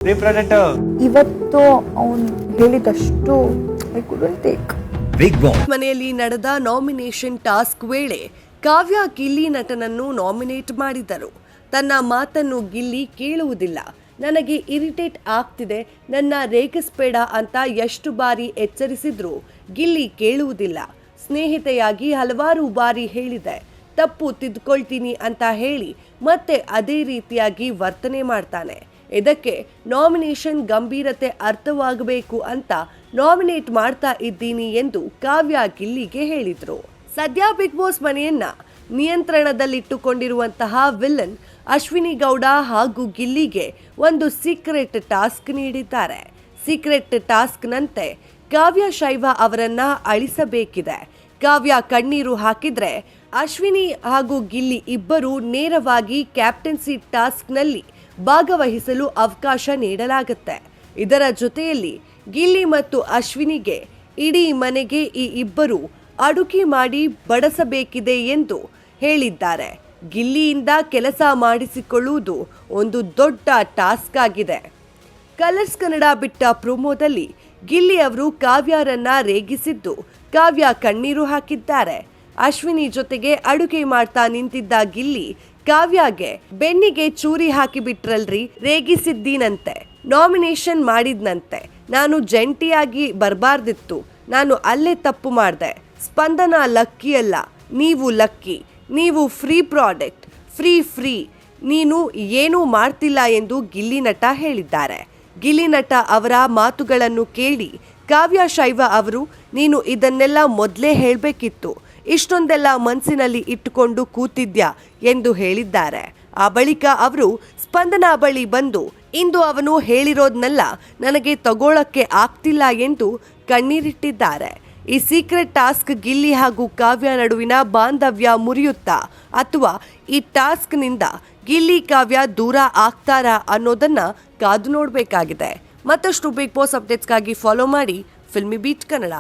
ಇವತ್ತು ಅವನು ಹೇಳಿದಷ್ಟು I couldn't take. Bigg Boss ಮನೆಯಲ್ಲಿ ನಡೆದ ನಾಮಿನೇಷನ್ ಟಾಸ್ಕ್ ವೇಳೆ ಕಾವ್ಯ ಗಿಲ್ಲಿ ನಟನನ್ನು ನಾಮಿನೇಟ್ ಮಾಡಿದರು. ತನ್ನ ಮಾತನ್ನು ಗಿಲ್ಲಿ ಕೇಳುವುದಿಲ್ಲ, ನನಗೆ ಇರಿಟೇಟ್ ಆಗ್ತಿದೆ, ನನ್ನ ರೇಗಿಸ್ಬೇಡ ಅಂತ ಎಷ್ಟು ಬಾರಿ ಎಚ್ಚರಿಸಿದ್ರು ಗಿಲ್ಲಿ ಕೇಳುವುದಿಲ್ಲ. ಸ್ನೇಹಿತೆಯಾಗಿ ಹಲವಾರು ಬಾರಿ ಹೇಳಿದೆ, ತಪ್ಪು ತಿದ್ದುಕೊಳ್ತೀನಿ ಅಂತ ಹೇಳಿ ಮತ್ತೆ ಅದೇ ರೀತಿಯಾಗಿ ವರ್ತನೆ ಮಾಡ್ತಾನೆ. ಇದಕ್ಕೆ ನಾಮಿನೇಷನ್ ಗಂಭೀರತೆ ಅರ್ಥವಾಗಬೇಕು ಅಂತ ನಾಮಿನೇಟ್ ಮಾಡ್ತಾ ಇದ್ದೀನಿ ಎಂದು ಕಾವ್ಯ ಗಿಲ್ಲಿಗೆ ಹೇಳಿದ್ರು. ಸದ್ಯ ಬಿಗ್ ಬಾಸ್ ಮನೆಯನ್ನ ನಿಯಂತ್ರಣದಲ್ಲಿಟ್ಟುಕೊಂಡಿರುವಂತಹ ವಿಲನ್ ಅಶ್ವಿನಿ ಗೌಡ ಹಾಗೂ ಗಿಲ್ಲಿಗೆ ಒಂದು ಸೀಕ್ರೆಟ್ ಟಾಸ್ಕ್ ನೀಡಿದ್ದಾರೆ. ಸೀಕ್ರೆಟ್ ಟಾಸ್ಕ್ನಂತೆ ಕಾವ್ಯ ಶೈವ ಅವರನ್ನ ಅಳಿಸಬೇಕಿದೆ. ಕಾವ್ಯ ಕಣ್ಣೀರು ಹಾಕಿದ್ರೆ ಅಶ್ವಿನಿ ಹಾಗೂ ಗಿಲ್ಲಿ ಇಬ್ಬರು ನೇರವಾಗಿ ಕ್ಯಾಪ್ಟನ್ಸಿ ಟಾಸ್ಕ್ನಲ್ಲಿ ಭಾಗವಹಿಸಲು ಅವಕಾಶ ನೀಡಲಾಗುತ್ತೆ. ಇದರ ಜೊತೆಯಲ್ಲಿ ಗಿಲ್ಲಿ ಮತ್ತು ಅಶ್ವಿನಿಗೆ ಇಡೀ ಮನೆಗೆ ಈ ಇಬ್ಬರು ಅಡುಗೆ ಮಾಡಿ ಬಡಿಸಬೇಕಿದೆ ಎಂದು ಹೇಳಿದ್ದಾರೆ. ಗಿಲ್ಲಿಯಿಂದ ಕೆಲಸ ಮಾಡಿಸಿಕೊಳ್ಳುವುದು ಒಂದು ದೊಡ್ಡ ಟಾಸ್ಕ್ ಆಗಿದೆ. ಕಲರ್ಸ್ ಕನ್ನಡ ಬಿಟ್ಟ ಪ್ರೊಮೋದಲ್ಲಿ ಗಿಲ್ಲಿ ಅವರು ಕಾವ್ಯರನ್ನ ರೇಗಿಸಿದ್ದು ಕಾವ್ಯ ಕಣ್ಣೀರು ಹಾಕಿದ್ದಾರೆ. ಅಶ್ವಿನಿ ಜೊತೆಗೆ ಅಡುಗೆ ಮಾಡ್ತಾ ನಿಂತಿದ್ದ ಗಿಲ್ಲಿ ಕಾವ್ಯಗೆ ಬೆನ್ನಿಗೆ ಚೂರಿ ಹಾಕಿಬಿಟ್ರಲ್ರಿ, ರೇಗಿಸಿದ್ದೀನಂತೆ, ನಾಮಿನೇಷನ್ ಮಾಡಿದ್ನಂತೆ, ನಾನು ಜಂಟಿಯಾಗಿ ಬರಬಾರ್ದಿತ್ತು, ನಾನು ಅಲ್ಲೇ ತಪ್ಪು ಮಾಡಿದೆ, ಸ್ಪಂದನ ಲಕ್ಕಿ ಅಲ್ಲ, ನೀವು ಲಕ್ಕಿ, ನೀವು ಫ್ರೀ ಪ್ರಾಡಕ್ಟ್, ಫ್ರೀ ನೀನು ಏನೂ ಮಾಡ್ತಿಲ್ಲ ಎಂದು ಗಿಲ್ಲಿ ನಟ ಹೇಳಿದ್ದಾರೆ. ಗಿಲ್ಲಿ ನಟ ಅವರ ಮಾತುಗಳನ್ನು ಕೇಳಿ ಕಾವ್ಯ ಶೈವ ಅವರು, ನೀನು ಇದನ್ನೆಲ್ಲ ಮೊದಲೇ ಹೇಳಬೇಕಿತ್ತು, ಇಷ್ಟೊಂದೆಲ್ಲ ಮನಸ್ಸಿನಲ್ಲಿ ಇಟ್ಟುಕೊಂಡು ಕೂತಿದ್ಯಾ ಎಂದು ಹೇಳಿದ್ದಾರೆ. ಆ ಬಳಿಕ ಅವರು ಸ್ಪಂದನಾ ಬಳಿ ಬಂದು, ಇಂದು ಅವನು ಹೇಳಿರೋದ್ನೆಲ್ಲ ನನಗೆ ತಗೊಳ್ಳಕ್ಕೆ ಆಗ್ತಿಲ್ಲ ಎಂದು ಕಣ್ಣೀರಿಟ್ಟಿದ್ದಾರೆ. ಈ ಸೀಕ್ರೆಟ್ ಟಾಸ್ಕ್ ಗಿಲ್ಲಿ ಹಾಗೂ ಕಾವ್ಯ ನಡುವಿನ ಬಾಂಧವ್ಯ ಮುರಿಯುತ್ತಾ ಅಥವಾ ಈ ಟಾಸ್ಕ್ನಿಂದ ಗಿಲ್ಲಿ ಕಾವ್ಯ ದೂರ ಆಗ್ತಾರಾ ಅನ್ನೋದನ್ನ ಕಾದು ನೋಡಬೇಕಾಗಿದೆ. ಮತ್ತಷ್ಟು ಬಿಗ್ ಬಾಸ್ ಅಪ್ಡೇಟ್ಸ್ಗಾಗಿ ಫಾಲೋ ಮಾಡಿ ಫಿಲ್ಮಿ ಬೀಟ್ ಕನ್ನಡ.